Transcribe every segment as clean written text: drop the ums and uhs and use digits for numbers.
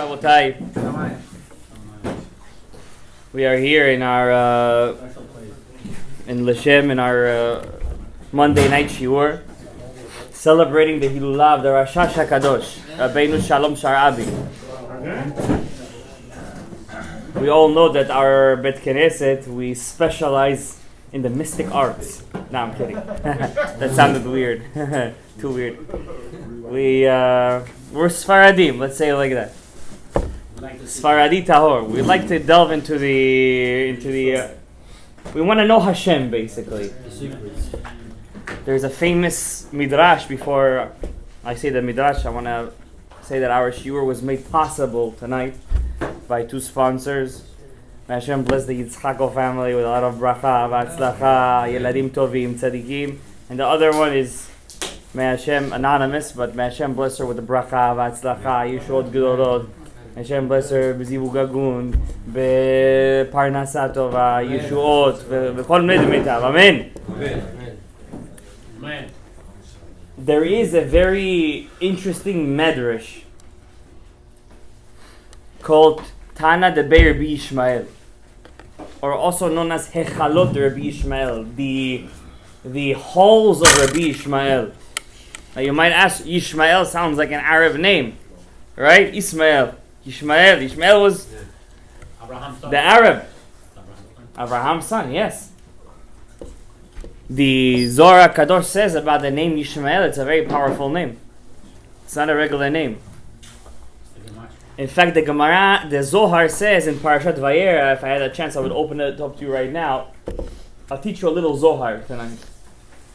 Rabotai. We are here in our in Lashem in our Monday night shiur, celebrating the Hilulah of the Rashash HaKadosh, R.Shalom Gadaev. We all know that our Bet Knesset, we specialize in the mystic arts. No, I'm kidding. That sounded weird. Too weird. We're Sfaradim, let's say it like that. Sfaradi Tahor. We like to delve into the we want to know Hashem, basically. There's a famous midrash. Before I say the midrash, I want to say that our shiur was made possible tonight by two sponsors. May Hashem bless the Yitzchako family with a lot of bracha, v'atzlacha, yeladim tovim, tzadikim. And the other one is, may Hashem, anonymous, but may Hashem bless her with the bracha, v'atzlacha, yeshua gedolot. May Hashem bless her b'zivu gagun, b'parnasa tova, yeshuot, v'kol medimetav. Amen. Amen. There is a very interesting medrash called Tana de Beir Rabbi Ishmael, or also known as Hechalot de Rabbi Ishmael, the halls of Rabbi Ishmael. Now you might ask, Ishmael sounds like an Arab name, right? Ishmael was the Arab, Abraham's son, yes. The Zohar Kadosh says about the name Ishmael, it's a very powerful name. It's not a regular name. In fact, the Gemara, the Zohar says in Parashat Vayera, if I had a chance, I would open it up to you right now. I'll teach you a little Zohar tonight.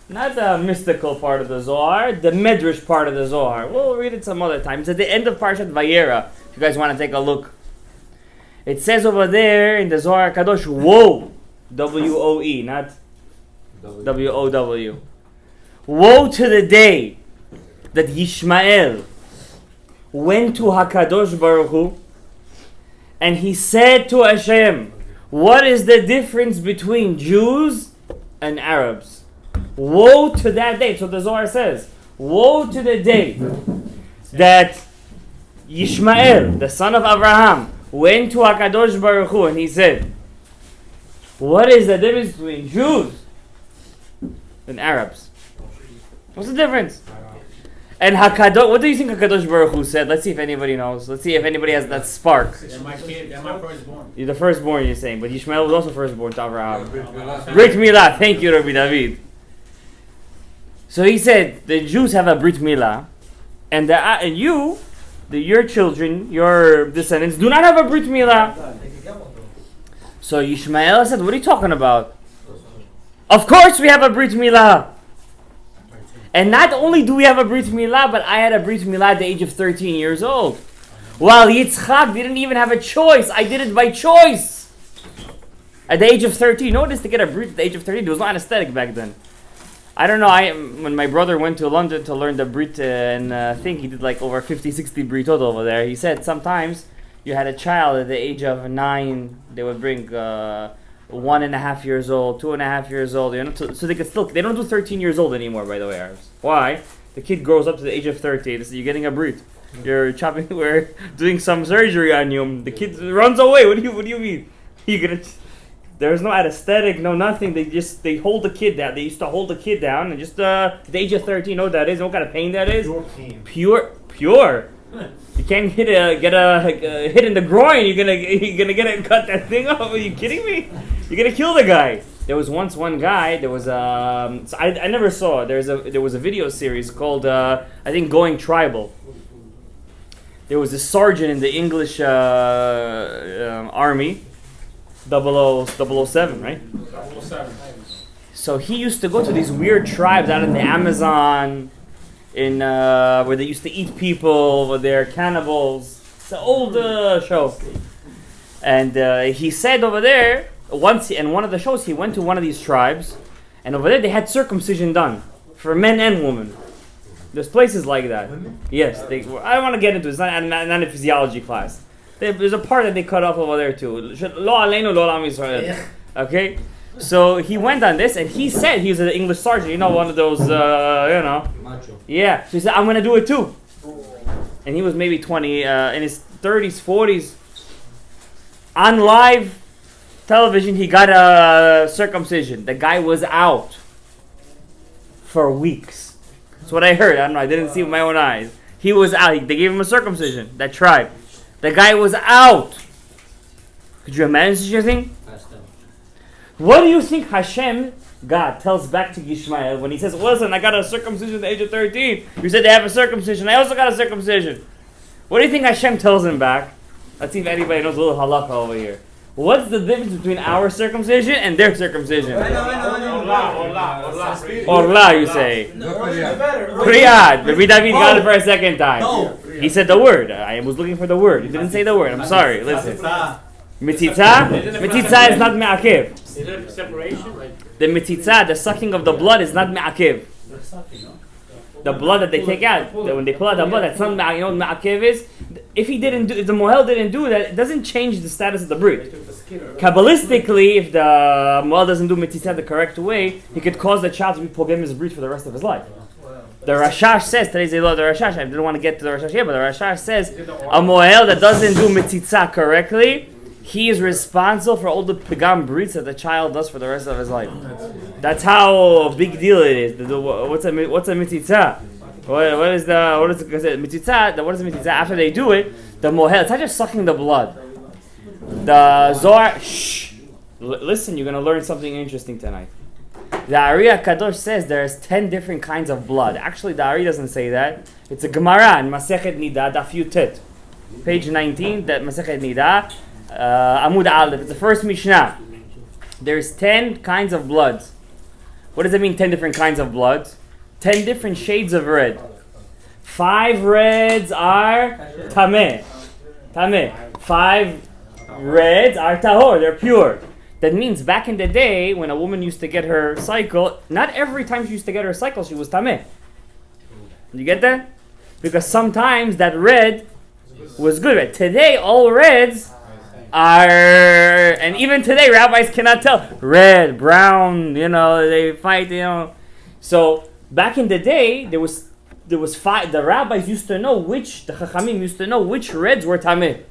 Not the mystical part of the Zohar, the Medrash part of the Zohar. We'll read it some other time. It's at the end of Parashat Vayera, if you guys want to take a look. It says over there in the Zohar Kadosh, woe, W-O-E, not W-O-W. Woe to the day that Yishmael went to HaKadosh Baruch Hu and he said to Hashem, what is the difference between Jews and Arabs? Woe to that day. So the Zohar says, woe to the day that Yishmael, the son of Abraham, went to HaKadosh Baruch Hu and he said, what is the difference between Jews and Arabs? What's the difference? And HaKadosh, what do you think HaKadosh Baruch Hu said? Let's see if anybody knows. Let's see if anybody has that spark. They're my kid. They're my firstborn. You're the firstborn, you're saying. But Yishmael was also firstborn to Abraham. Brit Milah. Thank you, Rabbi David. So he said, the Jews have a Brit Milah. And your children, your descendants, do not have a Brit Milah. So Yishmael said, what are you talking about? Of course we have a Brit Milah. And not only do we have a Brit Milah, but I had a Brit Milah at the age of 13 years old. While Yitzchak didn't even have a choice. I did it by choice. At the age of 13. Notice to get a Brit at the age of 13. There was no anesthetic back then. I don't know, when my brother went to London to learn the Brit, and I think he did like over 50, 60 Britot over there. He said sometimes you had a child at the age of 9, they would bring 1.5 years old, 2.5 years old, so they could still, they don't do 13 years old anymore, by the way, Arabs. Why? The kid grows up to the age of 30, so you're getting a Brit. We're doing some surgery on you, the kid runs away. What do you mean? There's no anesthetic, no nothing, they hold the kid down. They used to hold the kid down, and just at the age of 13, you know what that is, what kind of pain that is? Pure. You can't get a hit in the groin. You're gonna cut that thing off. Are you kidding me? You're gonna kill the guy. There was once one guy. There was so I never saw it. There was a video series called I think Going Tribal. There was a sergeant in the English army, 007, right? 007. So he used to go to these weird tribes out in the Amazon, in where they used to eat people, where they're cannibals. It's an old show. And he said over there, once in one of the shows, he went to one of these tribes, and over there they had circumcision done for men and women. There's places like that. Yes, I don't want to get into it. It's not a physiology class. There's a part that they cut off over there too. Lo aleinu lo lam Yisrael. Okay? So he went on this, and he said he was an English sergeant, one of those, Macho. Yeah. So he said, I'm going to do it too. And he was maybe 20, in his 30s, 40s, on live television, he got a circumcision. The guy was out for weeks. That's what I heard. I don't know. I didn't see it with my own eyes. He was out. They gave him a circumcision. That tribe. The guy was out. Could you imagine such a thing? What do you think Hashem, God, tells back to Yishmael when he says, listen, I got a circumcision at the age of 13. You said they have a circumcision. I also got a circumcision. What do you think Hashem tells him back? Let's see if anybody knows a little halakha over here. What's the difference between our circumcision and their circumcision? Orla, you say. Kriyat. Rabbi David got it for a second time. He said the word. I was looking for the word. He didn't say the word. I'm sorry. Listen. Mitzitza? Mitzitza is not me'akev. Is it separation? The mitzitza, the sucking of the blood, is not me'akev. The blood that they take out, when they pull out the blood, that's not, you know what me'akev is? If the mohel didn't do that, it doesn't change the status of the brit. Kabbalistically, if the mohel doesn't do mitzitza the correct way, he could cause the child to be pogem his brit for the rest of his life. The Rashash says, today's the law of the Rashash, I didn't want to get to the Rashash here, but the Rashash says, a mohel that doesn't do mitzitza correctly, he is responsible for all the pigam brits that the child does for the rest of his life. That's how big deal it is. What's a mitzitza? What is mitzitza? What is mitzitza? After they do it, the mohel, it's not just sucking the blood. The Zohar, listen, you're going to learn something interesting tonight. The Ari HaKadosh says there's 10 different kinds of blood. Actually, the Ari doesn't say that. It's a Gemara in Masechet Nida, Daf Yutet. Page 19, that Masechet Nida. Amud Aleph, it's the first Mishnah. There's 10 kinds of bloods. What does it mean, 10 different kinds of bloods? 10 different shades of red. 5 reds are tameh. 5 reds are tahor, they're pure. That means back in the day, when a woman used to get her cycle, not every time she used to get her cycle, she was tameh. You get that? Because sometimes that red was good red. Today, all reds are, and even today rabbis cannot tell red, brown, they fight, So back in the day there was 5. The rabbis used to know the chachamim used to know which reds were tameh.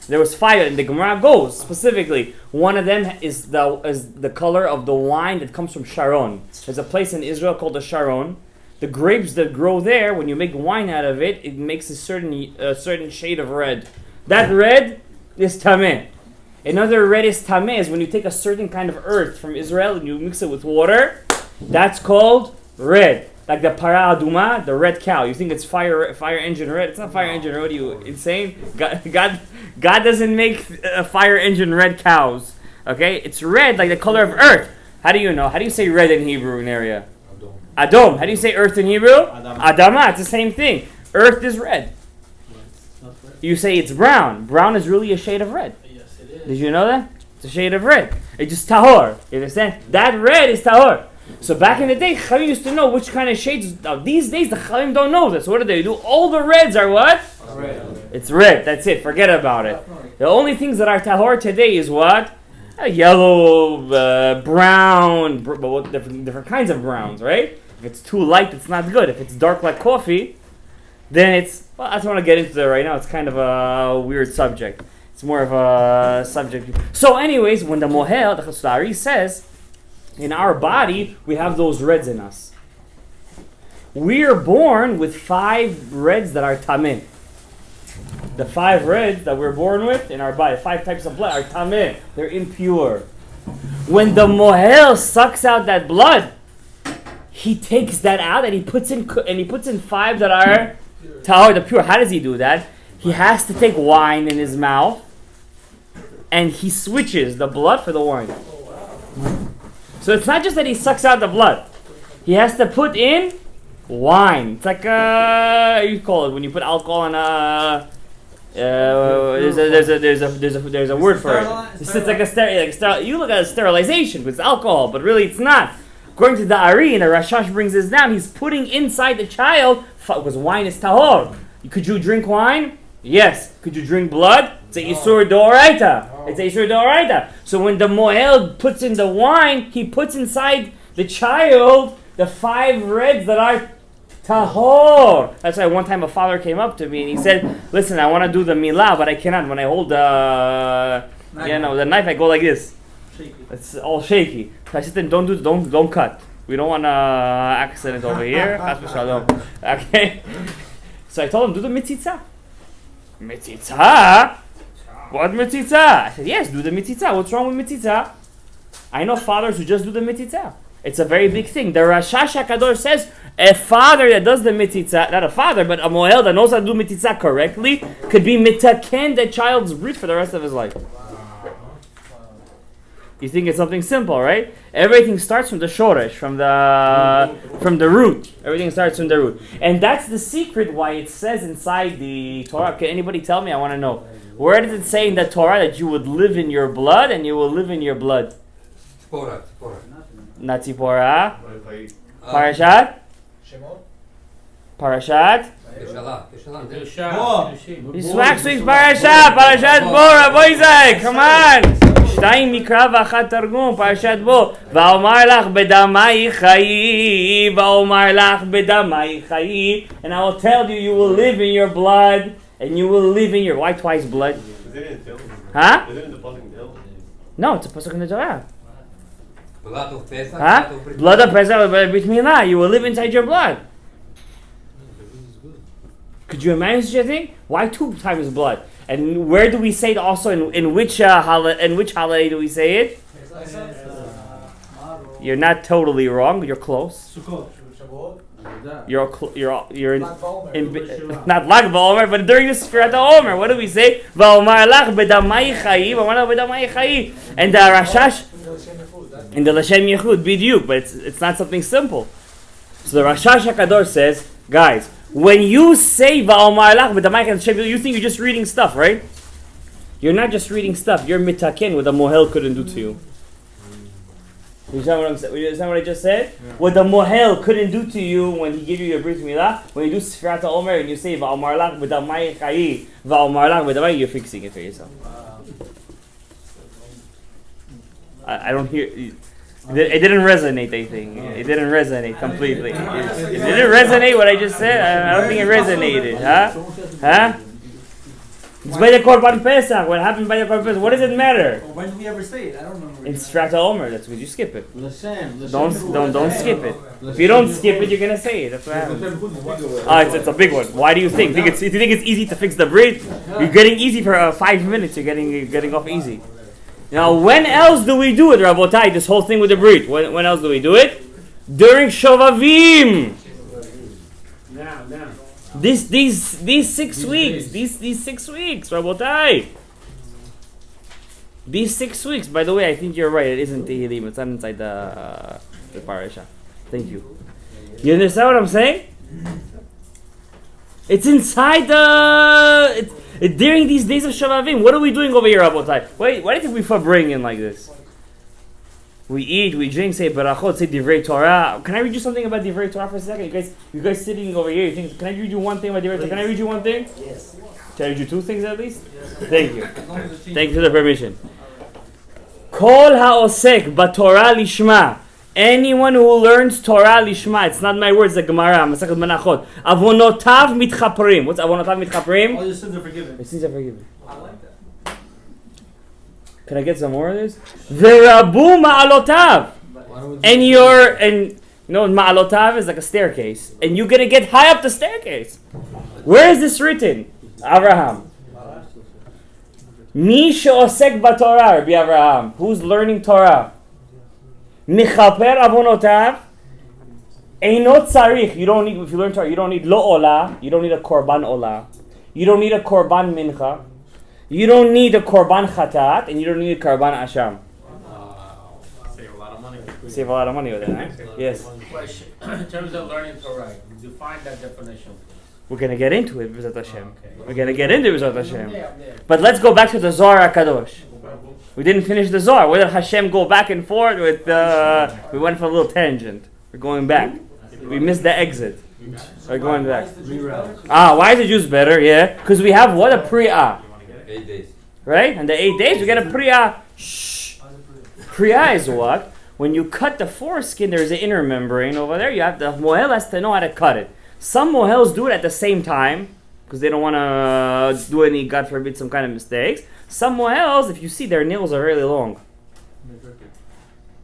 There was 5, and the Gemara goes specifically. One of them is the color of the wine that comes from Sharon. There's a place in Israel called the Sharon. The grapes that grow there, when you make wine out of it, it makes a certain shade of red. That red is tameh. Another red is tameh is when you take a certain kind of earth from Israel and you mix it with water. That's called red. Like the para aduma, the red cow. You think it's fire engine red? It's not fire engine red. Are you insane? God doesn't make fire engine red cows. Okay, it's red like the color of earth. How do you know? How do you say red in Hebrew in area? Adom. How do you say earth in Hebrew? Adama. It's the same thing. Earth is red. You say it's brown. Brown is really a shade of red. Yes, it is. Did you know that? It's a shade of red. It's just tahor. You understand? That red is tahor. So back in the day, Chalim used to know which kind of shades. Now these days, the Chalim don't know this. What do? All the reds are what? Red. It's red. That's it. Forget about it. The only things that are tahor today is what? Yellow, brown, different kinds of browns, right? If it's too light, it's not good. If it's dark like coffee, then it's... Well, I don't want to get into that right now. It's kind of a weird subject. It's more of a subject. So anyways, when the mohel, the Chassidari says, in our body, we have those reds in us. We are born with 5 reds that are tameh. The 5 reds that we're born with in our body, 5 types of blood, are tameh. They're impure. When the mohel sucks out that blood, he takes that out and he puts in 5 that are tahor, the pure. How does he do that? He has to take wine in his mouth and he switches the blood for the wine. So it's not just that he sucks out the blood. He has to put in wine. It's like you call it when you put alcohol in there's a word for it. It's like a you look at a sterilization with alcohol, but really it's not. According to the Ari, and the Rashash brings this down, he's putting inside the child because wine is tahor. Could you drink wine? Yes. Could you drink blood? It's a Yisur D'Oraita. So when the mohel puts in the wine, he puts inside the child the 5 reds that are Tahor. That's why one time a father came up to me and he said, "Listen, I want to do the milah, but I cannot. When I hold the knife, I go like this. It's all shaky." So I said, "Don't cut. We don't want accident over here." Chas v'shalom. Okay. So I told him, "Do the mitzitza." Mitzitza? What mitzitza? I said, "Yes, do the mitzitza. What's wrong with mitzitza?" I know fathers who just do the mitzitza. It's a very big thing. The Rashash HaKadosh says a father that does the mitzitza, not a father, but a mohel that knows how to do mitzitza correctly, could be mitaken the child's brit for the rest of his life. You think it's something simple, right? Everything starts from the shoresh, from the root. Everything starts from the root. And that's the secret why it says inside the Torah. Can anybody tell me? I want to know. Where does it say in the Torah that you would live in your blood and you will live in your blood? Torah. Not Tzipora. Parashat? Parashat? Yismach Sweet Parashat Bo, Rabbi come on! שתיים מקרא ואחת תרגום, פרשת בו. ואומר לך בדמי חיי, ואומר לך בדמי חיי. And I will tell you, you will live in your blood, and you will live in your... Why twice blood? Is it in Till? Huh? Is it in the Pasuk in Till? No, it's a pasuk in the Torah. Blood of Pesach. Huh? Blood of Pesach, Brit Milah. You will live inside your blood. Could you imagine such a thing? Why 2 times blood? And where do we say it also? In which holiday do we say it? You're not totally wrong. You're close. You're in not Lag BaOmer, but during the Sfirat HaOmer, what do we say? Va'omar lach bedamai chayi, va'omar lach bedamai chayi. And the Rashash in the Lashem Yechud B'diuk, but it's not something simple. So the Rashash HaKadosh says, guys, when you say Va'omar lach bedamai chayi, you think you're just reading stuff, right? You're not just reading stuff. You're mitaken what the mohel couldn't do to you. You understand what I'm saying? You understand what I just said? Yeah. What the mohel couldn't do to you when he gave you your brit milah, when you do Sfirat HaOmer and you say Va'omar lach bedamai chayi, Va'omar lach bedamai, you're fixing it for yourself. I don't hear. It didn't resonate, I think. It didn't resonate completely. It didn't resonate what I just said. I don't think it resonated. Huh? It's by the Korban Pesach. What happened by the Korban Pesach? What does it matter? Well, when do we ever say it? I don't remember. In Sfirat HaOmer, that's when you skip it. Don't skip it. If you don't skip it, you're gonna say it. That's what happens. It's a big one. Why do you think? If you think it's easy to fix the brit, you're getting easy for 5 minutes. You're getting off easy. Now, when else do we do it, Rabotai? This whole thing with the brit. When else do we do it? During Shovavim. Now. These 6 weeks. These 6 weeks, Rabotai. These 6 weeks. By the way, I think you're right. It isn't Tehillim. It's not inside the parasha. Thank you. You understand what I'm saying? It's inside during these days of Shavavim. What are we doing over here, Rabotai? Why do you think we bring in like this? We eat, we drink, say barachot, say divrei Torah. Can I read you something about divrei Torah for a second? You guys sitting over here, you think, can I read you one thing about divrei Torah? Can I read you one thing? Yes. Can I read you 2 things at least? Yes. Thank you. Thank you for the permission. Kol ha'osek b'Torah lishma. Anyone who learns Torah lishma, it's not my words, the Gemara, Masechet Menachot. Avonotav mitchaprim. What's avonotav mitchaprim? All your sins are forgiven. Your sins are forgiven. I like that. Can I get some more of this? V'rabu ma'alotav. And you know, ma'alotav is like a staircase. And you're going to get high up the staircase. Where is this written? Abraham. Mi she'osek b'Torah, Rabbi Abraham. Who's learning Torah? Michaper avonotav. Einot tzarich. You don't need, if you learn Torah, you don't need lo olah. You don't need a korban olah. You don't need a korban mincha. You don't need a korban chatat, and you don't need a korban asham. Save a lot of money. Save a lot of money with it, right? Yes. Question. In terms of learning Torah, define that definition. We're going to get into it, B'ezrat Hashem. Okay. We're going to get into it, B'ezrat Hashem. Yeah. But let's go back to the Zohar HaKadosh. We didn't finish the Zohar. Where did Hashem go back and forth with we went for a little tangent. We're going back. We missed the exit. We're going back. Why is the Jews better? Yeah. Because we have what? A Pri'ah. 8 days. Right? And the 8 days we get a Pri'ah. Shh. Pri'ah is what? When you cut the foreskin, there's an inner membrane over there. You have the Mohel has to know how to cut it. Some mohels do it at the same time because they don't want to do any, God forbid, some kind of mistakes. Some mohels, if you see, their nails are really long.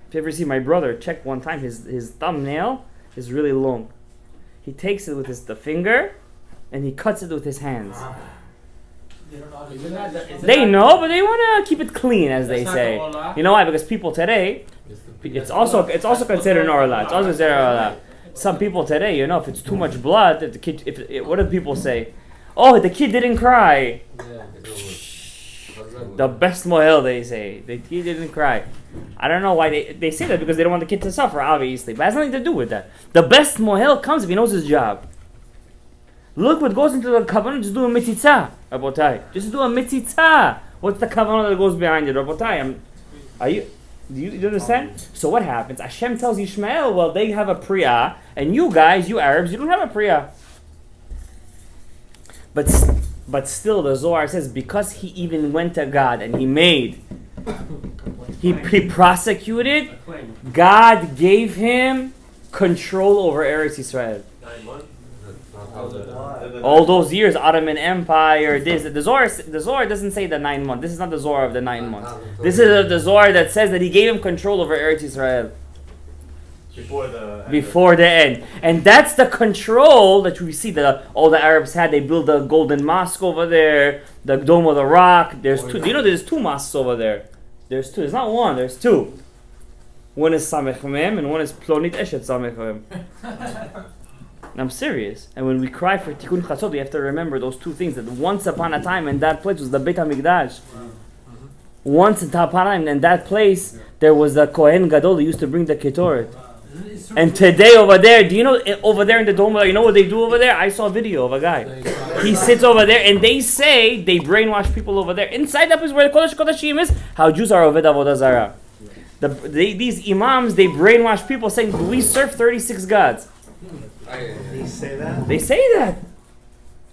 If you ever see my brother, check one time, his thumbnail is really long. He takes it with the finger and he cuts it with his hands. They know, but they want to keep it clean, as they say. You know why? Because people today, it's also considered an orla. It's also considered an orla. Some people today, you know, if it's too much blood, if the kid, what do people say? Oh, the kid didn't cry. The best mohel, they say. The kid didn't cry. I don't know why they say that, because they don't want the kid to suffer, obviously. But it has nothing to do with that. The best mohel comes if he knows his job. Look what goes into the kavanah. Just do a mitzitza, Rabotai. Just do a mitzitza. What's the kavanah that goes behind it, Rabotai? Do you understand? So what happens? Hashem tells Yishmael, well, they have a priya, and you guys, you Arabs, you don't have a priya. But still, the Zohar says, because he even went to God and he prosecuted, God gave him control over Eretz Yisrael. 9 months. All those years, Ottoman Empire, the Zohar doesn't say the 9 months. This is not the Zohar of the 9 months. This is the Zohar that says that he gave him control over Eretz Yisrael. Before the end. And that's the control that we see that all the Arabs had. They built the Golden Mosque over there, the Dome of the Rock. There's two. Do you know there's 2 mosques over there? There's 2. There's not one, there's 2. One is Samech Mem and one is Plonit Eshet Samech Mem. I'm serious. And when we cry for Tikkun Chatzot, we have to remember those 2 things. That once upon a time in that place was the Beit HaMikdash. Once upon a time in that place, there was the Kohen Gadol who used to bring the Ketoret. And today over there, do you know, over there in the Dome, you know what they do over there? I saw a video of a guy. He sits over there and they say they brainwash people over there. Inside that place where the Kodesh Kodashim is, how Jews are Oved Avodah Zarah. These imams, they brainwash people saying, we serve 36 gods. They say that? They say that.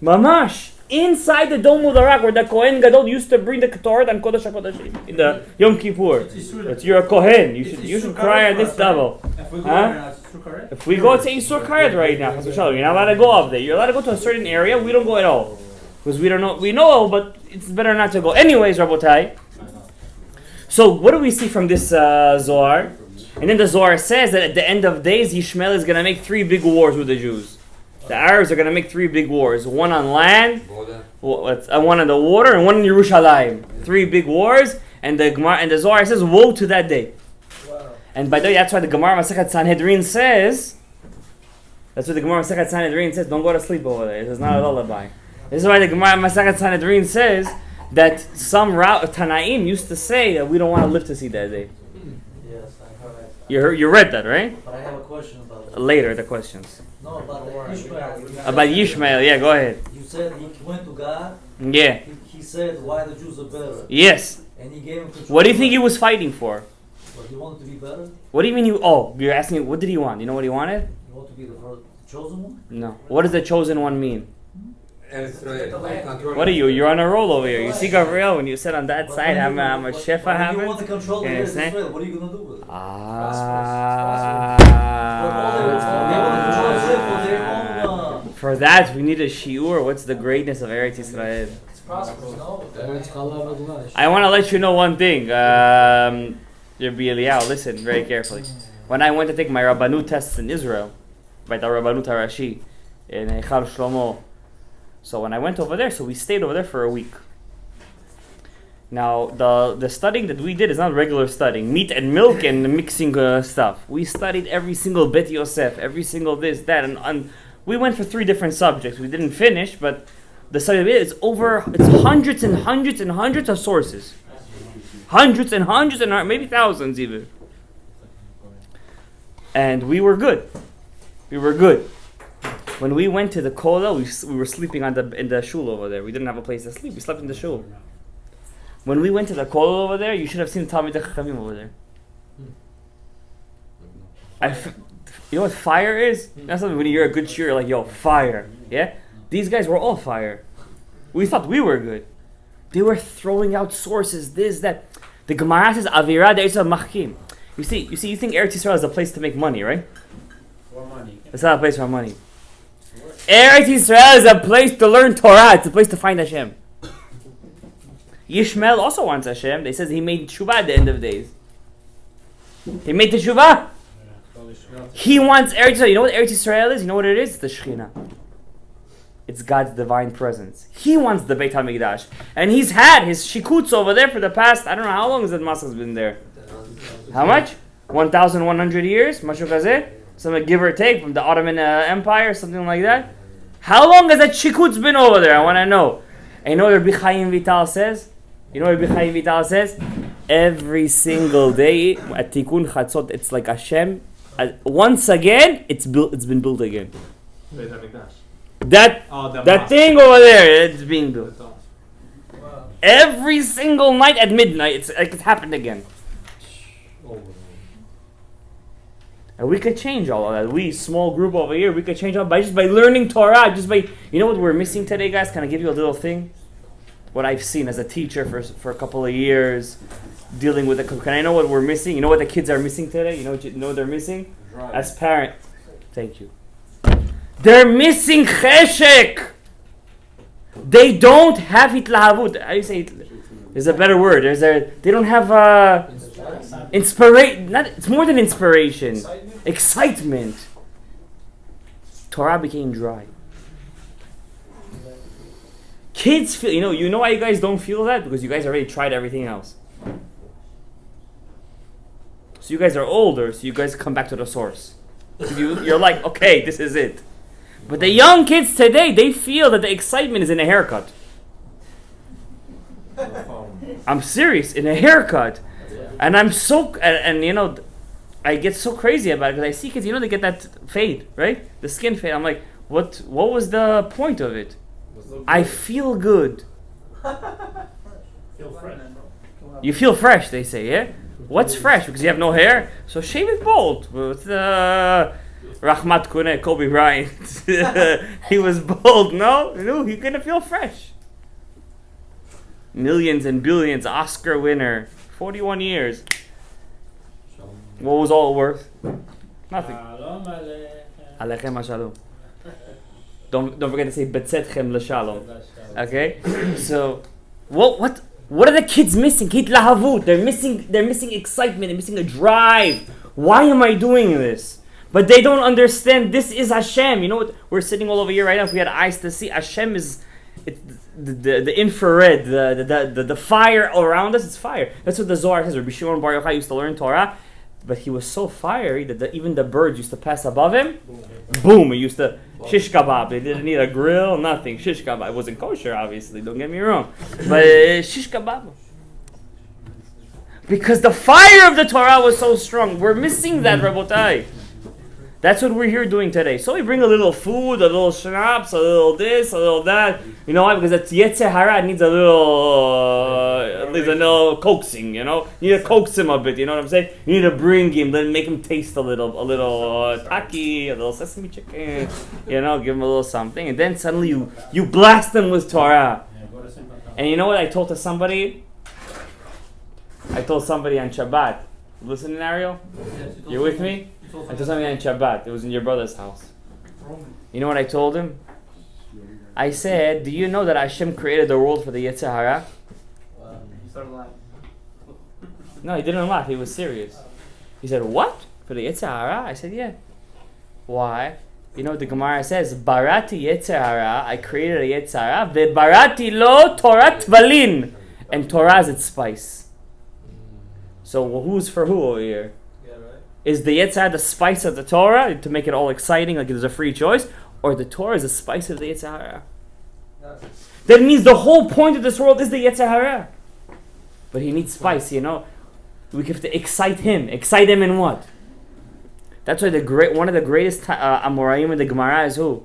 Mamash. Inside the Dome of the Rock where the Kohen Gadol used to bring the Ketoret and Kodesh HaKodashim in the Yom Kippur. That you're a Kohen. You should cry at this level. If we go to Isur Karet right now, you're not allowed to go up there. You're allowed to go to a certain area. We don't go at all. Because we don't know. We know, but it's better not to go. Anyways, Rabotai. So what do we see from this Zohar? And then the Zohar says that at the end of days, Yishmael is going to make 3 big wars with the Jews. The Arabs are going to make 3 big wars. One on land, one on the water, and one in Yerushalayim. 3 big wars. And the Zohar says, woe to that day. Wow. And by the way, that's why the Gemara Masechet Sanhedrin says, don't go to sleep over there. It is not a lullaby. This is why the Gemara Masechet Sanhedrin says that some Tanaim used to say that we don't want to live to see that day. Yes, I heard that. You read that, right? But I have a question about that. Later, the questions. No, about Yishmael. About Yishmael, yeah, go ahead. You said he went to God. Yeah. He said why the Jews are better. Yes. And he gave him control. What do you think he was fighting for? But he wanted to be better? What do you mean you're asking, what did he want? You know what he wanted? He wanted to be the chosen one? No. What does the chosen one mean? What What are you? You're on a roll over here. You see, Gabriel, when you sit on that side, I'm a shefa When happens. you want to control the Yeah, Israel, what are you going to do with it? They want to control Israel for their own... For that, we need a shiur. What's the greatness of Eretz Yisrael? It's prosperous, no? I want to let you know one thing. Rabbi Eliyahu, listen very carefully. When I went to take my Rabbanut tests in Israel, by the Rabbanut Harashi, in R.Shalom. So when I went over there, so we stayed over there for a week. Now, the studying that we did is not regular studying. Meat and milk and mixing stuff. We studied every single Bet Yosef, every single this, that, and we went for 3 different subjects. We didn't finish, but the study of it is it's hundreds and hundreds and hundreds of sources. Hundreds and hundreds and maybe thousands even. And we were good. When we went to the kollel, we were sleeping in the shul over there. We didn't have a place to sleep. We slept in the shul. When we went to the kollel over there, you should have seen Talmidei Chachamim over there. You know what fire is? That's something when you're a good shiur, you're like, yo, fire. Yeah? These guys were all fire. We thought we were good. They were throwing out sources, this, that. The Gemara says, Avira de'eretz machkim. You think Eretz Yisrael is a place to make money, right? For money. It's not a place for money. Eretz Yisrael is a place to learn Torah. It's a place to find Hashem. Yishmael also wants Hashem. They says he made teshuvah at the end of days. He made teshuvah. He wants Eretz Yisrael. You know what Eretz Yisrael is? You know what it is? It's the Shekhinah. It's God's divine presence. He wants the Beit HaMikdash. And he's had his shikuts over there for the past, I don't know how long has that Masach been there. How much? 1,100 years? Mashu Kazeh? Some give or take from the Ottoman Empire, something like that. How long has that shikuts been over there? I want to know. And you know what Rabbi Chaim Vital says? Every single day at Tikkun Chatzot, it's like Hashem. Once again, it's been built again. That thing over there, it's being built. Wow. Every single night at midnight, it's like it happened again. And we could change all of that. We, small group over here, we could change all by learning Torah. You know what we're missing today, guys? Can I give you a little thing? What I've seen as a teacher for a couple of years, dealing with the. Can I know what we're missing? You know what the kids are missing today? You know what they're missing? As parents. Thank you. They're missing cheshek. They don't have hitlahavut. How do you say it? There's a better word. They don't have inspiration. It's more than inspiration. Excitement. Torah became dry. Kids feel. You know why you guys don't feel that? Because you guys already tried everything else. So you guys are older. So you guys come back to the source. You're like, okay, this is it. But the young kids today, they feel that the excitement is in a haircut. I'm serious, in a haircut. And I'm so, and I get so crazy about it because I see kids, they get that fade, right? The skin fade. I'm like, what was the point of it? I feel good. You feel fresh, they say, yeah? What's fresh? Because you have no hair? So shave it bald. With Rahmat Kuneh, Kobe Bryant. He was bald, no? You're going to feel fresh. Millions and billions, Oscar winner, 41 years. What was all worth? Nothing. Alechem HaShalom. Don't forget to say Betzetchem L'Shalom. Okay? So, what are the kids missing? Kit lahavut. They're missing excitement. They're missing a drive. Why am I doing this? But they don't understand this is Hashem. You know what? We're sitting all over here right now. If we had eyes to see, Hashem is the infrared, the fire around us. It's fire. That's what the Zohar says. Rabbi Shimon Bar Yochai used to learn Torah, but he was so fiery that even the birds used to pass above him. Boom! It used to shish kebab. They didn't need a grill, nothing. Shish kebab. It wasn't kosher, obviously. Don't get me wrong, but shish kebab. Because the fire of the Torah was so strong. We're missing that, Rabotai. That's what we're here doing today. So we bring a little food, a little schnapps, a little this, a little that. You know why? Because it's Yetzer Hara needs a little coaxing, You need to coax him a bit, you know what I'm saying? You need to bring him, then make him taste a little taki, a little sesame chicken, give him a little something. And then suddenly you blast him with Torah. And you know what I told to somebody? I told somebody on Shabbat. Listening, Ariel? You're with me? I told somebody on Shabbat. It was in your brother's house. You know what I told him? I said, do you know that Hashem created the world for the Yetzer Hara? He started laughing. No, he didn't laugh. He was serious. He said, what? For the Yetzer Hara? I said, yeah. Why? You know what the Gemara says? Barati Yetzer Hara. I created a Yetzer Hara. Ve'barati lo Torah tvalin. And Torah is its spice. So who's for who over here? Is the Yetzer Hara the spice of the Torah to make it all exciting, like there's a free choice? Or the Torah is the spice of the Yetzer Hara? That means the whole point of this world is the Yetzer Hara. But he needs spice, We have to excite him. Excite him in what? That's why one of the greatest Amoraim in the Gemara is who?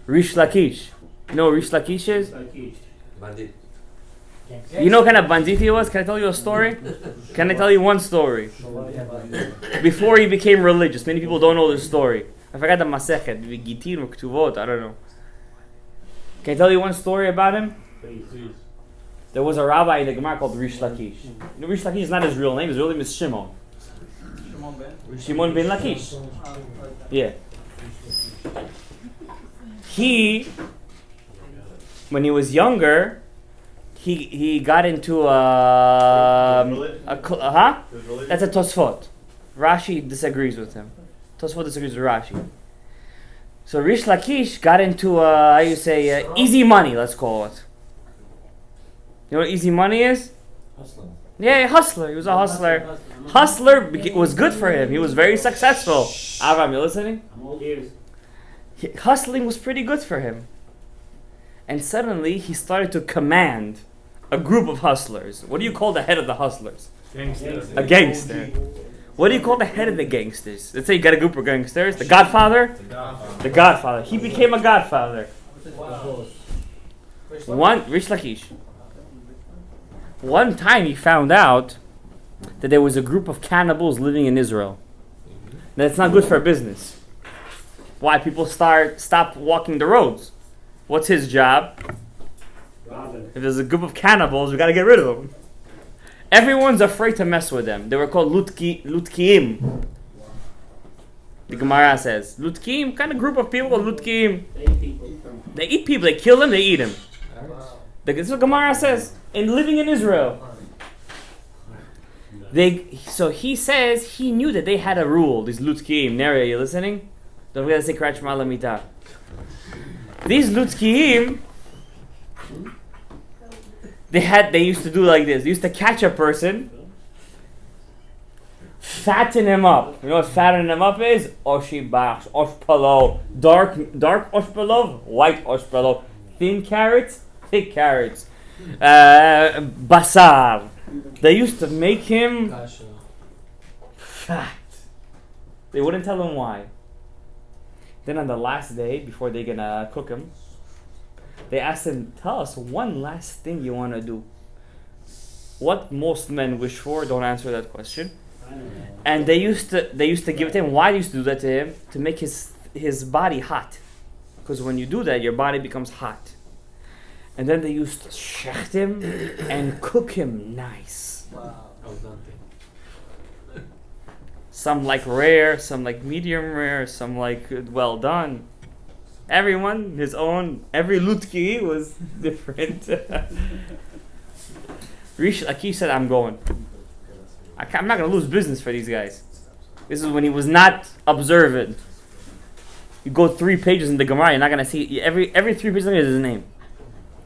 Rish Lakish. You know what Rish Lakish is? Bandit. You know what kind of bandit he was? Can I tell you a story? Can I tell you one story? Before he became religious. Many people don't know this story. I forgot the Masechet. Gitin or Ktuvot. I don't know. Can I tell you one story about him? Please. There was a rabbi in the Gemara called Rish Lakish. Rish Lakish is not his real name. His real name is Shimon. Shimon ben Lakish. Yeah. when he was younger, he got into That's a Tosfot. Rashi disagrees with him. Tosfot disagrees with Rashi. So Rish Lakish got into easy money, let's call it. You know what easy money is? Hustler. Yeah, hustler. He was a hustler. Hustler was good for him. He was very successful. Avram, you listening? I'm all ears. Hustling was pretty good for him. And suddenly he started to command a group of hustlers. What do you call the head of the hustlers? Gangster. A gangster. What do you call the head of the gangsters? Let's say you got a group of gangsters. The Godfather? The Godfather. He became a Godfather. Rish Lakish. One time he found out that there was a group of cannibals living in Israel. That's not good for business. Why? People stop walking the roads. What's his job? If there's a group of cannibals, we gotta get rid of them. Everyone's afraid to mess with them. They were called Lutkiim. The Gemara says. Lutkiim, kind of group of people called Lutkiim. They eat people, they kill them, they eat them. That's what Gemara says. And living in Israel. So he says he knew that they had a rule, these Lutkiim. Neri, are you listening? Don't forget to say Krach Ma'ala Mitah. These Lutkiim, they used to do like this. They used to catch a person, fatten him up. You know what fattening him up is? Oshibach, oshpalo, dark oshpalo, white oshpalo, thin carrots, thick carrots, basar. They used to make him fat. They wouldn't tell him why. Then on the last day, before they're gonna cook him, they asked him, tell us one last thing you want to do. What most men wish for, don't answer that question. And they used to give it to him. Why they used to do that to him? To make his body hot. Because when you do that, your body becomes hot. And then they used to shecht him and cook him nice. Wow. Some like rare, some like medium rare, some like well done. Everyone, his own, every Lutki was different. Rish Lakish said, I'm going. I'm not going to lose business for these guys. This is when he was not observant. You go 3 pages in the Gemara, you're not going to see, every 3 pages is his name.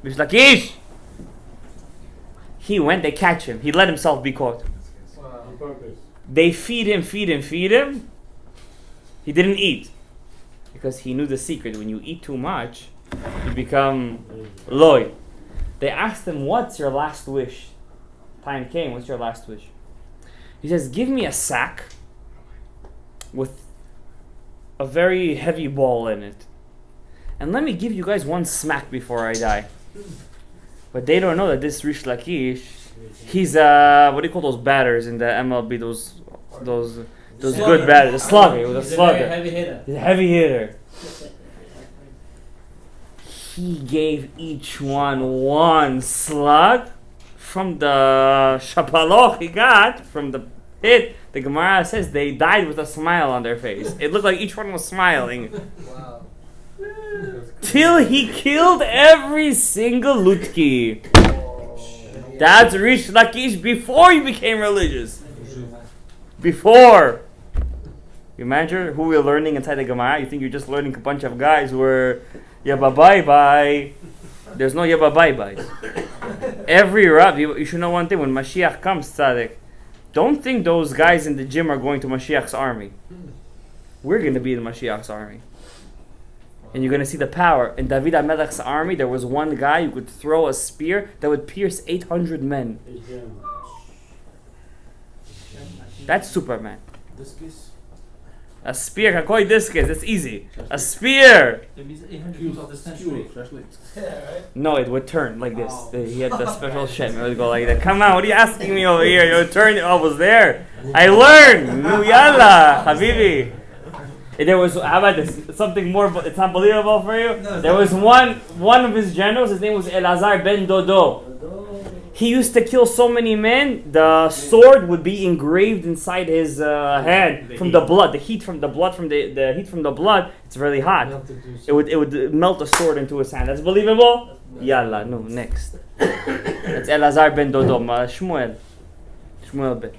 Rish Lakish! He went, they catch him. He let himself be caught. On purpose. They feed him. He didn't eat. Because he knew the secret. When you eat too much, you become loy. They asked him, what's your last wish? Time came, what's your last wish? He says, give me a sack with a very heavy ball in it. And let me give you guys one smack before I die. But they don't know that this Rish Lakish, he's what do you call those batters in the MLB? Those good batters. The slugger. He was a slugger. Heavy hitter. He's a heavy hitter. He gave each one slug from the shapaloch he got from the hit. The Gemara says they died with a smile on their face. It looked like each one was smiling. Wow. Till he killed every single Lutki. That's Rish Lakish before he became religious. Before. You imagine who we're learning inside the Gemara? You think you're just learning a bunch of guys who are Yabba bye bye. There's no Yabba bye bye. Every Rav, you should know one thing. When Mashiach comes, Tzaddik, don't think those guys in the gym are going to Mashiach's army. We're going to be in Mashiach's army. And you're going to see the power. In David HaMelech's army, there was one guy who could throw a spear that would pierce 800 men. That's Superman. A spear, Kakoi discus, that's easy. A spear! No, it would turn like this. He had the special shem. It would go like that. Come on, what are you asking me over here? You would turn, I was there. I learned! Nu yalla, Habibi. There was, how about this? Something more, it's not believable for you? There was one of his generals, his name was Elazar ben Dodo. he used to kill so many men, the sword would be engraved inside his hand from the blood. The heat from the blood, the heat from the blood, it's really hot. It would melt the sword into his hand. That's believable? Yalla, no, next. That's Elazar ben Dodom, Shmuel ben.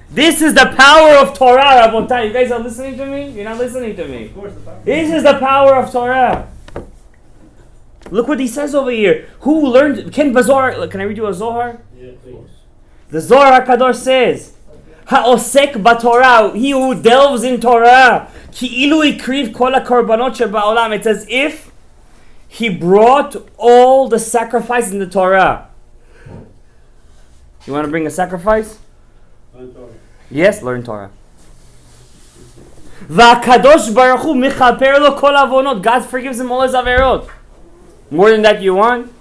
This is the power of Torah, Rabotai. You guys are listening to me? You're not listening to me. This is the power of Torah. Look what he says over here. Who learned? Can I read you a Zohar? Yeah, please. The Zohar HaKadosh says, Ha'osek b'Torah, he who delves in Torah, ki ilu ikriv kol hakorbanot sheba'olam. It's as if he brought all the sacrifices in the Torah. You want to bring a sacrifice? Yes, learn Torah. V'Hakadosh Baruch Hu michaper lo kol avonot. God forgives him all his averot. More than that you want?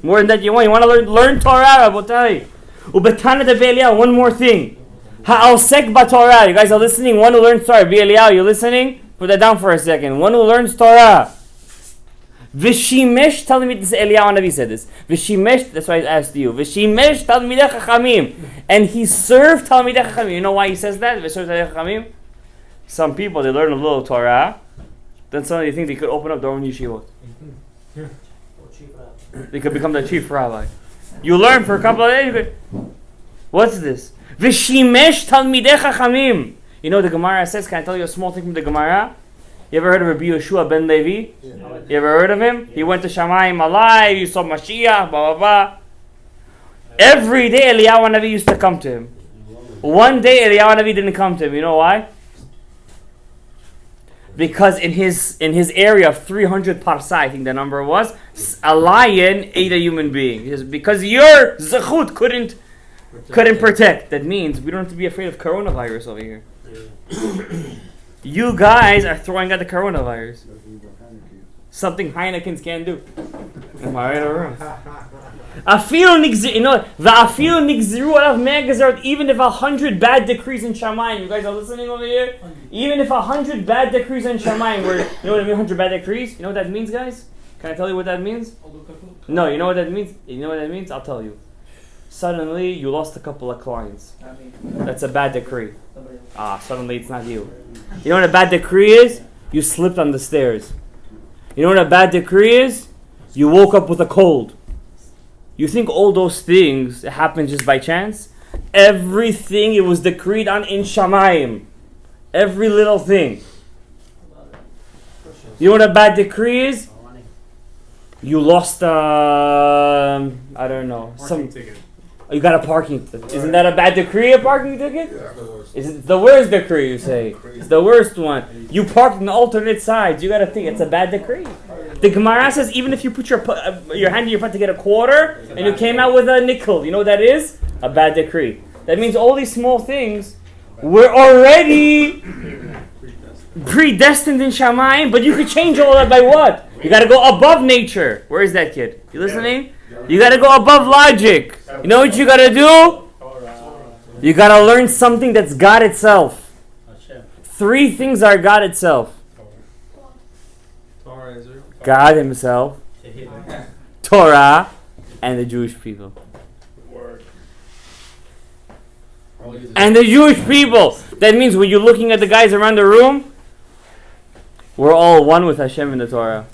More than that you want? You want to learn Torah, Rabotai. Ubetana de Be'eliyahu, one more thing. Ha'osek b'Torah. You guys are listening? One who learns Torah. Be'eliyahu, you listening? Put that down for a second. One who learns Torah. V'shimesh, tell me this, Eliyahu Navi said this. V'shimesh, that's why I asked you. V'shimesh talmidei chachamim. And he served talmidei chachamim. You know why he says that? V'served talmidei chachamim? Some people, they learn a little Torah. Then suddenly they think they could open up their own yeshivot. They could become the chief rabbi. You learn for a couple of days. What's this? V'shimesh talmidei chachamim. You know the Gemara says. Can I tell you a small thing from the Gemara? You ever heard of Rabbi Yeshua ben Levi? Yeah. You ever heard of him? Yeah. He went to Shamayim alive. You saw Mashiach. Blah blah blah. Every day Eliyahu Navi used to come to him. One day Eliyahu Navi didn't come to him. You know why? Because in his area of 300 parsa, I think the number was, a lion ate a human being. Because your zechut couldn't protect. That means we don't have to be afraid of coronavirus over here. You guys are throwing out the coronavirus. Something Heineken's can't do. Am I right or wrong? Even if 100 bad decrees in Shamayim, you guys are listening over here? Even if 100 bad decrees in Shamayim, you know what I mean, 100 bad decrees? You know what that means, guys? Can I tell you what that means? No, you know what that means? You know what that means? I'll tell you. Suddenly, you lost a couple of clients. That's a bad decree. Suddenly it's not you. You know what a bad decree is? You slipped on the stairs. You know what a bad decree is? You woke up with a cold. You think all those things happen just by chance? Everything it was decreed on in Shamayim. Every little thing. You know what a bad decree is? You lost I don't know. Parking ticket. You got a parking ticket. Isn't that a bad decree, a parking ticket? Yeah. Is it the worst decree, you say? It's the worst one. You parked on alternate sides. You got to think it's a bad decree. The Gemara says even if you put your hand in your pocket to get a quarter and you came out with a nickel, you know what that is? A bad decree. That means all these small things were already predestined in Shamayim, but you could change all that by what? You got to go above nature. Where is that kid? You listening? You got to go above logic. You know what you got to do? You got to learn something that's God itself. 3 things are God itself. God himself, Torah, and the Jewish people. And the Jewish people. That means when you're looking at the guys around the room, we're all one with Hashem in the Torah.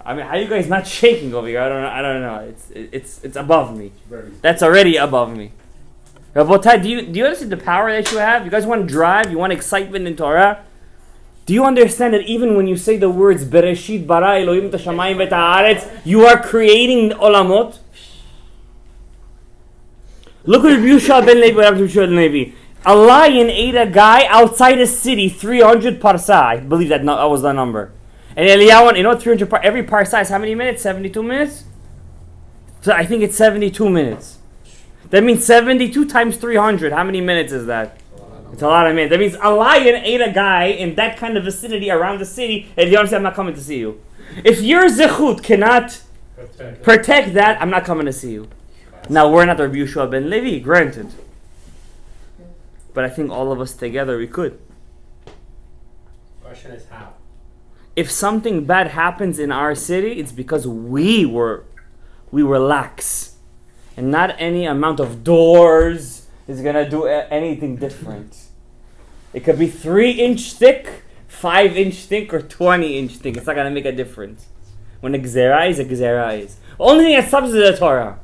I mean, how are you guys not shaking over here? I don't know. It's above me. That's already above me. Rabotai, do you understand the power that you have? You guys want to drive? You want excitement in Torah? Do you understand that even when you say the words Bereshit bara Elohim et hashamayim v'et haaretz, you are creating olamot? Look at Rabbi Yeshua ben Levi. A lion ate a guy outside a city, 300 parsa. I believe that was the number. And Eliyahu, you know, 300 every parsa is how many minutes? 72 minutes? So I think it's 72 minutes. That means 72 times 300. How many minutes is that? It's a lot of minutes. That means a lion ate a guy in that kind of vicinity around the city, and Eliyahu said, I'm not coming to see you. If your zechut cannot protect that, I'm not coming to see you. Now, we're not Rabbi Yeshua ben Levi, granted. But I think all of us together, we could. Question is how? If something bad happens in our city, it's because we were we relax. And not any amount of doors is going to do anything different. It could be 3-inch thick, 5-inch thick, or 20-inch thick. It's not going to make a difference. When a gzera is, a gzera is. Only thing that stops is the Torah.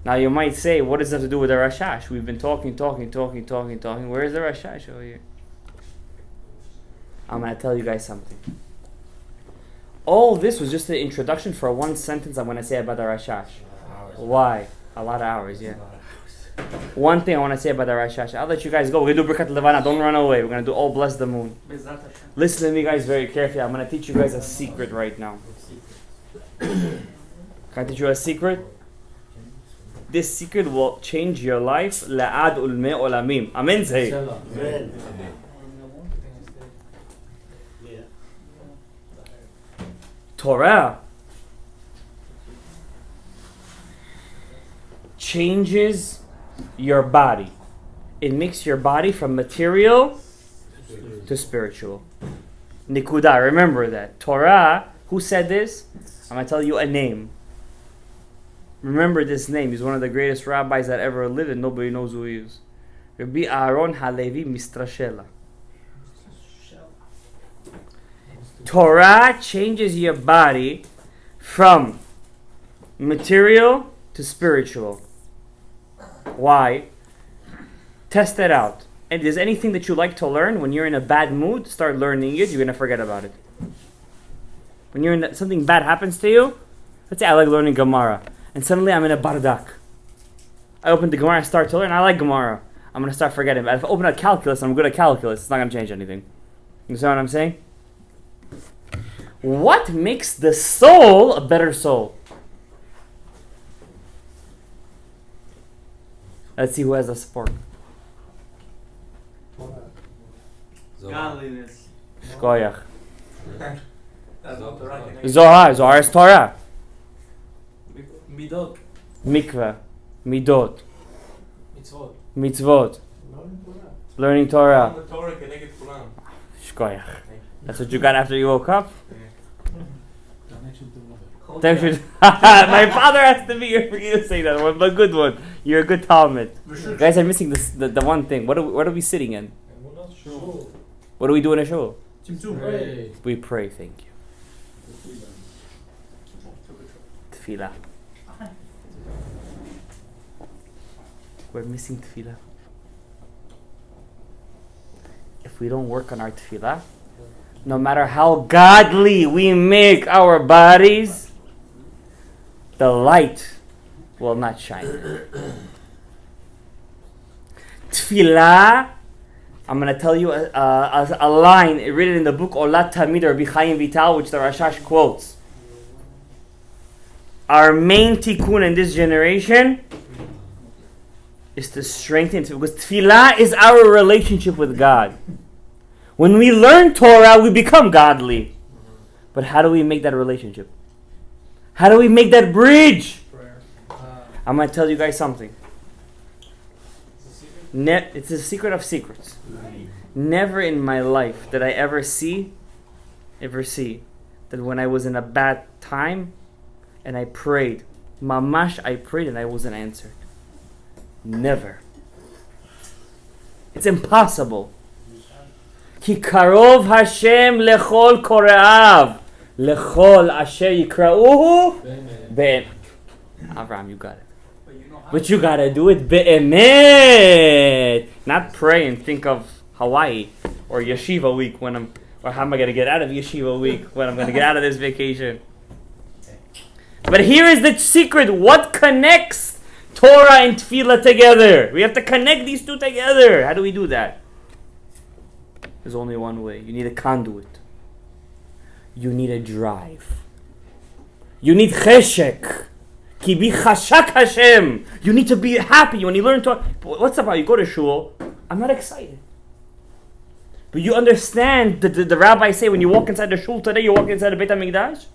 Now you might say, what does that have to do with the Rashash? We've been talking. Where is the Rashash over here? I'm going to tell you guys something. All this was just the introduction for one sentence I'm going to say about the Rashash. Why? A lot of hours, yeah. One thing I want to say about the Rashash. I'll let you guys go. We're going to do Birkat Levana. Don't run away. We're going to do All Bless the Moon. Listen to me guys very carefully. I'm going to teach you guys a secret right now. Can I teach you a secret? This secret will change your life. La'ad ulme olamim. Amen. Say. Amen. Torah changes your body. It makes your body from material to spiritual. Nikuda, remember that. Torah, who said this? I'm going to tell you a name. Remember this name. He's one of the greatest rabbis that ever lived and nobody knows who he is. Rabbi Aaron Halevi Mistrashela. Torah changes your body from material to spiritual. Why? Test it out. And if there's anything that you like to learn, when you're in a bad mood, start learning it. You're going to forget about it. When you're in something bad happens to you, let's say I like learning Gemara, and suddenly I'm in a bardak. I open the Gemara and start to learn. I like Gemara. I'm going to start forgetting. But if I open a calculus and I'm good at calculus, it's not going to change anything. You understand what I'm saying? What makes the soul a better soul? Let's see who has a spark. Godliness. Shkoyach. That's not Torah. Zohar. Zohar is Torah. Midot. Mikveh. Midot. Mitzvot. Mitzvot. Learning Torah. The Torah connected Quran. Shkoyach. That's what you got after you woke up? Thank you. My father has to be here for you to say that one, but good one. You're a good Talmud. You guys are missing this, the one thing. What are we sitting in? What do we do in a shul? Pray. We pray, thank you. Tefillah. We're missing tefillah. If we don't work on our tefillah, no matter how godly we make our bodies, the light will not shine. Tefillah, I'm going to tell you a line written in the book Olat Tamid or Bichayim Vital, which the Rashash quotes. Our main tikkun in this generation is to strengthen, because tefillah is our relationship with God. When we learn Torah, we become godly. But how do we make that relationship? How do we make that bridge? I'm going to tell you guys something. It's a secret of secrets. Never in my life did I ever see that when I was in a bad time and I prayed, mamash, I prayed and I wasn't answered. Never. It's impossible. Ki karov Hashem lechol koreav, lechol asher yikra'uhu be'em. Avraham, you got it. But you gotta do it be'emet. Not pray and think of Hawaii or yeshiva week or how am I gonna get out of yeshiva week when I'm gonna get out of this vacation. But here is the secret. What connects Torah and Tefillah together? We have to connect these two together. How do we do that? There's only one way. You need a conduit. You need a drive. You need cheshek. Ki bi chashak Hashem. You need to be happy when you learn Torah. What's about you go to shul? I'm not excited. But you understand the rabbis say when you walk inside the shul today, you walk inside the Beit HaMikdash?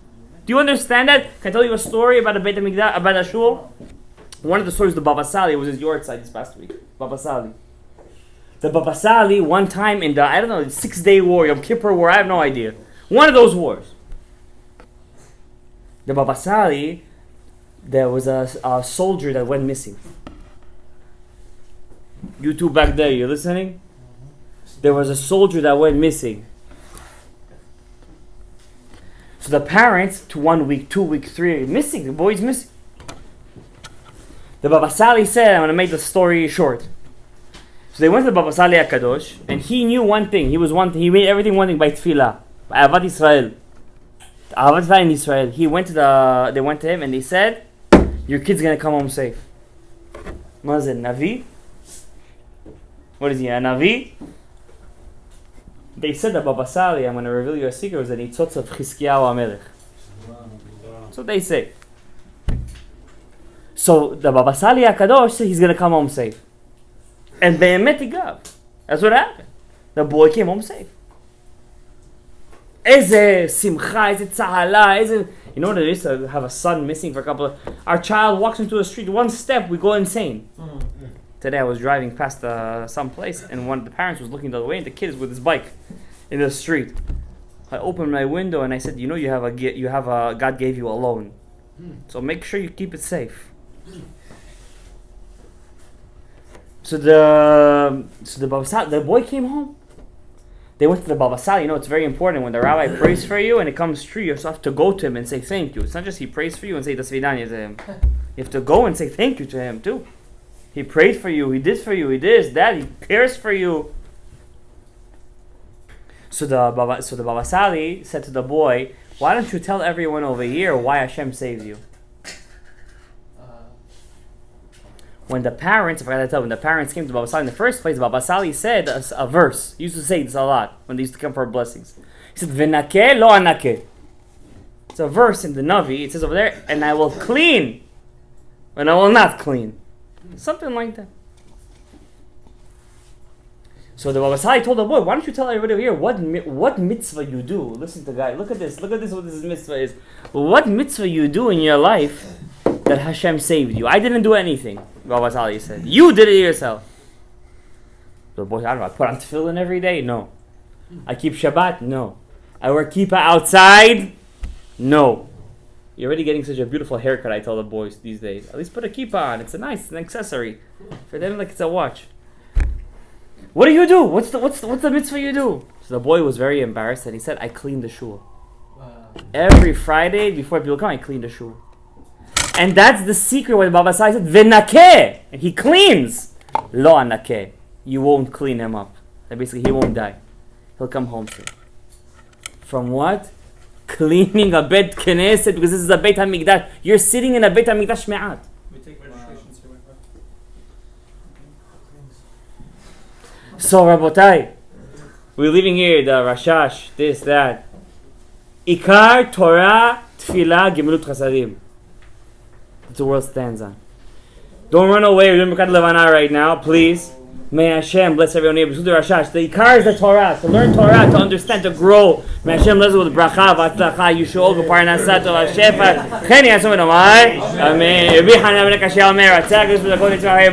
Do you understand that? Can I tell you a story about a Beit HaMikdash, about a shul? One of the stories, the Baba Sali, was his yard side this past week. Baba Sali. The Baba Sali, one time in the, 6-day war, Yom Kippur war, I have no idea. One of those wars. The Baba Sali there was a soldier that went missing. You two back there, you listening? There was a soldier that went missing. So the parents, to 1 week, 2 weeks, 3 weeks, missing. The boy's missing. The Baba Sali said, I'm going to make the story short. So they went to the Baba Sali HaKadosh, and he knew one thing. He made everything one thing by tefillah, by Ahavat Israel. Ahavat Israel in Israel. They went to him and they said, your kid's going to come home safe. Mazen, Navi? What is he, a Navi? They said that Baba Sali, I'm going to reveal you a secret, was an Nitzotz of Chizkiyahu HaMelech. That's what they say. So the Baba Sali HaKadosh said he's going to come home safe. And Be'emet Igav. That's what happened. The boy came home safe. Eze simcha, eze tza'ala, eze... You know what it is to have a son missing for a couple of... Our child walks into the street, one step, we go insane. Today I was driving past some place, and one of the parents was looking the other way, and the kid is with his bike in the street. I opened my window and I said, you know, God gave you a loan, so make sure you keep it safe. So the boy came home. They went to the Baba Sali. You know, it's very important when the rabbi prays for you and it comes true, you have to go to him and say thank you. It's not just he prays for you and say das vidanya to him. You have to go and say thank you to him too. He prayed for you, he did for you, he did that, he cares for you. So the Baba Sali said to the boy, why don't you tell everyone over here why Hashem saves you? When the parents came to Baba Sali in the first place, Baba Sali said a verse. He used to say this a lot when they used to come for blessings. He said, V'nakeh lo anakeh. It's a verse in the Navi. It says over there, and I will clean, and I will not clean. Something like that. So the Baba Sali told the boy, why don't you tell everybody over here what mitzvah you do? Listen to the guy. Look at this what this mitzvah is. What mitzvah you do in your life that Hashem saved you? I didn't do anything, Baba Sali said. You did it yourself. The boy, I don't know, I put on tefillin every day? No. I keep Shabbat? No. I wear kippah outside? No. You're already getting such a beautiful haircut, I tell the boys these days. At least put a kippah on. It's an accessory. For them, like it's a watch. What do you do? What's the mitzvah you do? So the boy was very embarrassed and he said, I clean the shul. Every Friday before people come, I clean the shul. And that's the secret where Baba Sali said, V'nakeh! And he cleans. Lo anakeh. You won't clean him up. And basically, he won't die. He'll come home soon. From what? Cleaning a Beit Knesset, because this is a Beit HaMikdash. You're sitting in a Beit HaMikdash me'at. We take registrations here. So, Rabotai, we're leaving here the Rashash, this, that. Ikar, Torah, Tfilah, Gemilut Chasadim. That's the world stands on. Don't run away. We're doing Birkat Levana right now, please. May Hashem bless everyone here. The Ikar is the Torah. To learn Torah, to understand, to grow. May Hashem bless with bracha, v'atzlacha, yishu'ol, v'parnasat, v'ashefa. Chen yasum v'nomai. Amen. Rabbi Hanan ben Akashia Omer, atzak, yisrael,